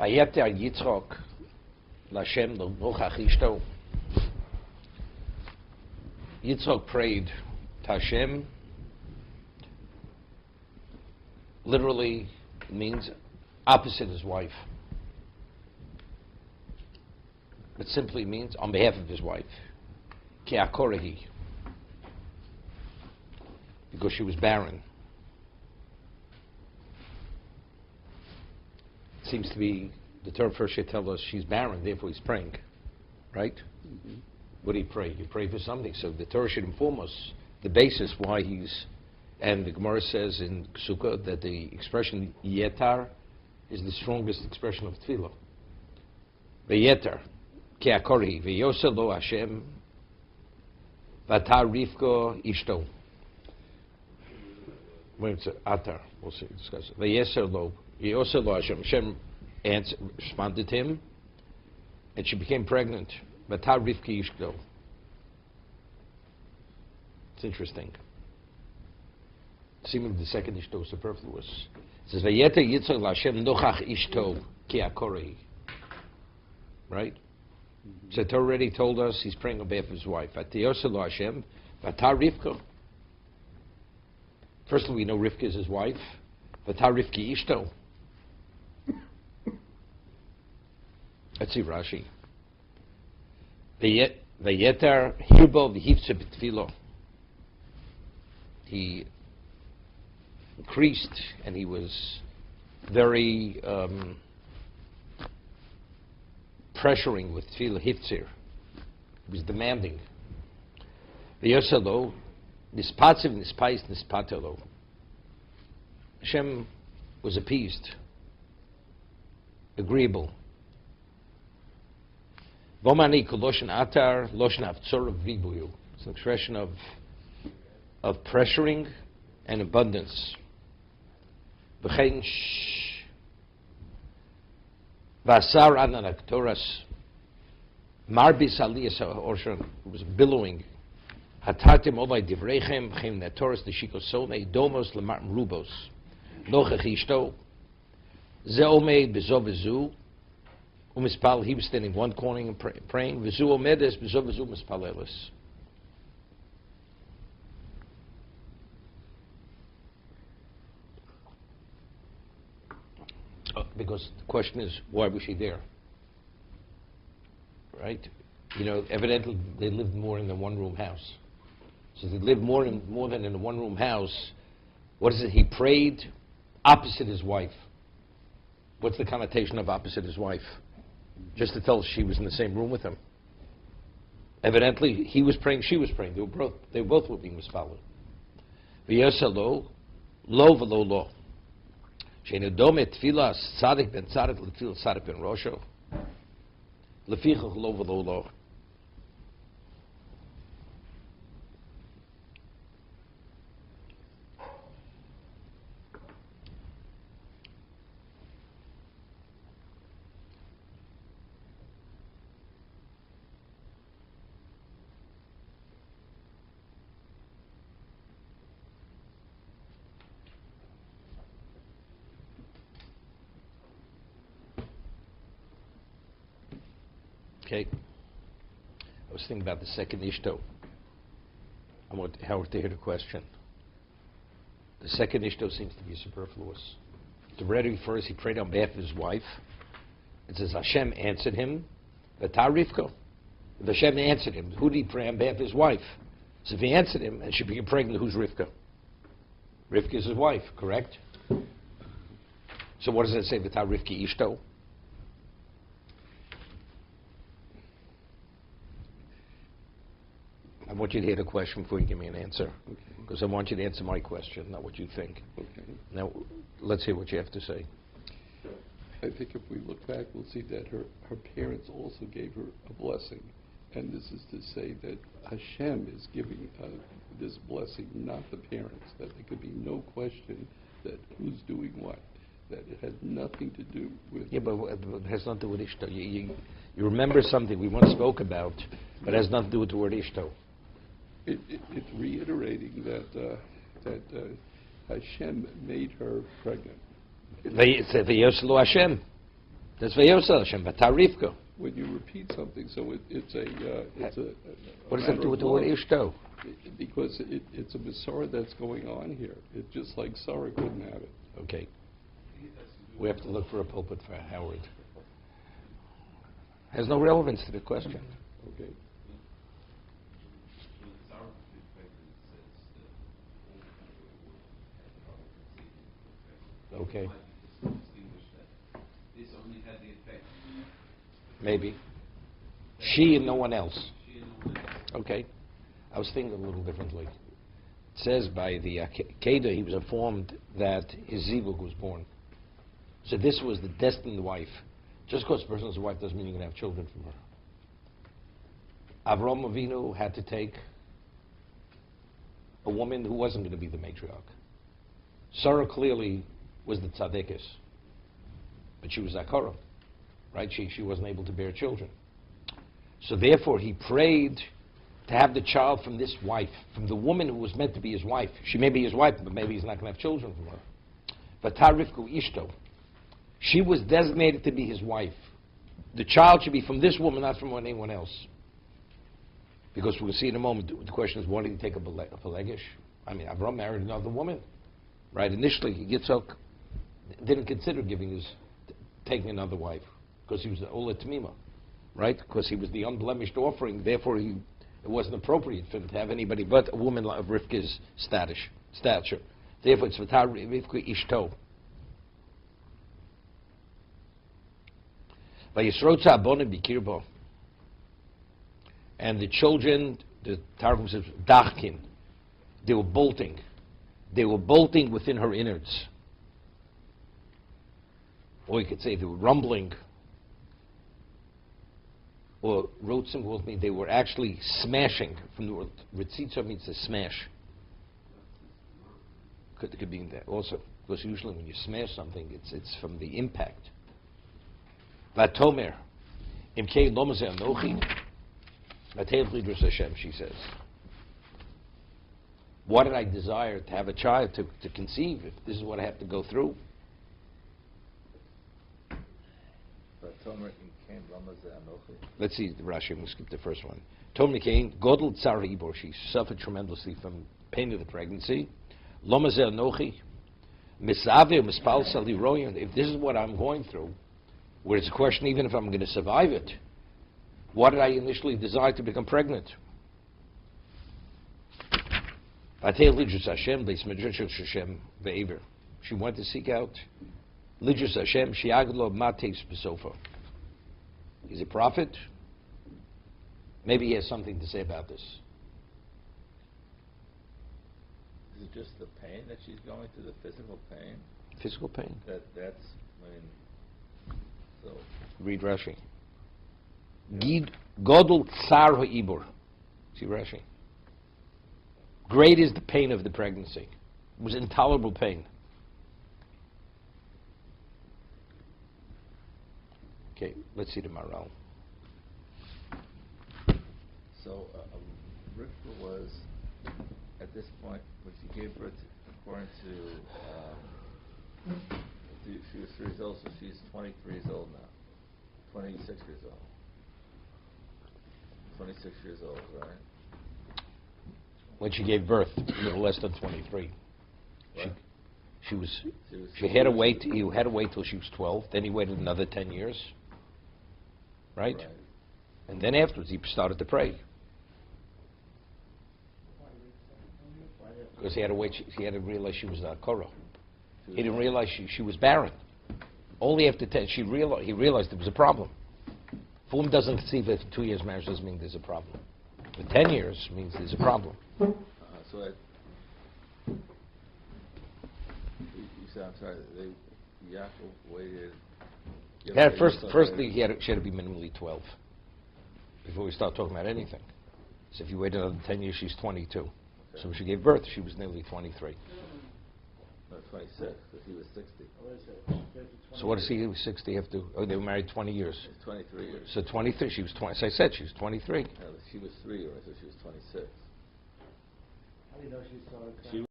Vayeter Yitzchok Lashem Nochach Ishto. Yitzchok prayed to Hashem. Literally means opposite his wife. It simply means on behalf of his wife. Ki akorehi. Because she was barren. It seems to be, the Torah first should tell us she's barren, therefore he's praying. Right? Mm-hmm. What do you pray? You pray for something. So the Torah should inform us the basis why he's, and the Gemara says in Sukkah that the expression yetar is the strongest expression of tefillah. Veyetar, ki akori, veyoseh lo Hashem, vatar Rivka ishto. When it's atar, we'll see, discuss it. Veyoseh lo Hashem. Hashem responded to him, and she became pregnant. Vatar Rivka ishto. It's interesting. Seemingly the second ishto is superfluous. It says, Vayeta Yitzchak Lashem Nochach Ishto Ki Akorei. Right? Mm-hmm. So it already told us he's praying on behalf of his wife. Vatiyoseh lo Hashem, Vatar Rivka. Firstly, we know Rivka is his wife. Vatar Rivka Ishto. Let's see Rashi. Vayetar Hirbo V'hivtze B'tfilo. He increased, and he was very pressuring with tefillah hiftzir. He was demanding. V'yoselo nispatziv nispais nispatelo. Hashem was appeased, agreeable. Vomani koloshen atar loshen avtzor v'ribuyu. It's an expression of pressuring and abundance. V'chein v'asar ananaktoras marbis aliyas ha'orshan was billowing. Hatatim olay divrechem v'chein netoras neshikosone domos lemarm rubos nochach ishto ze omed bezo v'zu umispal. He was standing in one corner and praying. V'zu omedes bezo v'zu mispalelis. Because the question is, why was she there? Right? You know, evidently they lived more in a one-room house. So they lived more than in a one-room house. What is it? He prayed opposite his wife. What's the connotation of opposite his wife? Just to tell us she was in the same room with him. Evidently, he was praying, she was praying. They both were being misfollowed. V'yoseh lo v'lo lo. She'enu dome tefillah tzadik ben tzadik l'tefillah tzadik ben rosho. Lefichach lo v'lo lo. Okay. I was thinking about the second ishto. I want Howard to hear the question. The second ishto seems to be superfluous. The ready first, he prayed on behalf of his wife. It says Hashem answered him. Vatar Rivka. If Hashem answered him, who did he pray on behalf of his wife? So if he answered him and she became pregnant, who's Rivka? Rivka is his wife, correct? So what does it say? Vatar Rivka ishto. I want you to hear the question before you give me an answer. Okay. Because I want you to answer my question, not what you think. Okay. Now, let's hear what you have to say. I think if we look back, we'll see that her parents also gave her a blessing. And this is to say that Hashem is giving this blessing, not the parents. That there could be no question that who's doing what. That it has nothing to do with... Yeah, but it has nothing to do with Ishto. You remember something we once spoke about, but it has nothing to do with the word Ishto. It's reiterating that Hashem made her pregnant. V'yoseh lo Hashem. That's Vayosel Hashem, Batarivka. When you repeat something, so it's a What does that do with the word Ishto? Because it's a Masorah that's going on here. It's just like Sarah couldn't have it. Okay. We have to look for a pulpit for Howard. Has no relevance to the question. Okay. Okay. Maybe. She and no one else. Okay. I was thinking a little differently. It says by the Kedah, he was informed that his Zivug was born. So this was the destined wife. Just because a person is a wife doesn't mean you're going to have children from her. Avraham Avinu had to take a woman who wasn't going to be the matriarch. Sarah clearly was the tzaddikus, but she was Zakara, right? She wasn't able to bear children. So therefore he prayed to have the child from this wife, from the woman who was meant to be his wife. She may be his wife, but maybe he's not going to have children from her. Vatarivku Ishto. She was designated to be his wife. The child should be from this woman, not from anyone else. Because we'll see in a moment, the question is, why did he take a Pelegish? I mean, Avram married another woman, right? Initially, Yitzhak didn't consider taking another wife, because he was the Ola Tamima, right? Because he was the unblemished offering, therefore it wasn't appropriate for him to have anybody but a woman of Rivka's stature. Therefore, it's Vatar Rivka Ishto. And the children, the Targum says, Dachkin, they were bolting. They were bolting within her innards. Or you could say they were rumbling. Or Rotzim will mean they were actually smashing. From the word Ritzitza means to smash. Could be that also. Because usually when you smash something, it's from the impact. Vatomer, Imkei Lomazeh Anochi, Vatev Lidrus Hashem, she says. Why did I desire to have a child, to conceive, if this is what I have to go through? Let's see the Rashi, we'll skip the first one. Tomer Kain, Godel Tsar Ibor, she suffered tremendously from pain of the pregnancy. Lomazeh Anochi, Misaveh Mispal Sali Royan, if this is what I'm going through, where it's a question even if I'm going to survive it, why did I initially desire to become pregnant? She went to seek out Lidrus Hashem, Shiaglo Mates Besofa. He's a prophet. Maybe he has something to say about this. Is it just the pain that she's going through, the physical pain? Physical pain? That's, I mean, so. Read Rashi. Godel Tsar Ha'ibor. See Rashi. Great is the pain of the pregnancy. It was intolerable pain. Okay, let's see the Maral. So Rivka was, at this point, when she gave birth, according to, she was 3 years old, so she's 23 years old now. 26 years old. 26 years old, right? When she gave birth, a little less than 23. What? She had to wait. You had to wait till she was 12. Then he waited another 10 years, right? And then afterwards, he started to pray because he had to wait. He had to realize she was a korah. He didn't realize she was barren. Only after 10, he realized there was a problem. If a woman doesn't conceive after 2 years marriage, doesn't mean there's a problem. But 10 years means there's a problem. You said, I'm sorry, Yaakov waited. Firstly, she had to be minimally 12 before we start talking about anything. So if you wait another 10 years, she's 22. Okay. So when she gave birth, she was nearly 23. No, 26, because he was 60. So what does he do? 60 have to? Oh, they were married 20 years. 23 years. So 23, she was 20. As I said, she was 23. No, she was 3 years, so she was 26. How do you know she saw it? She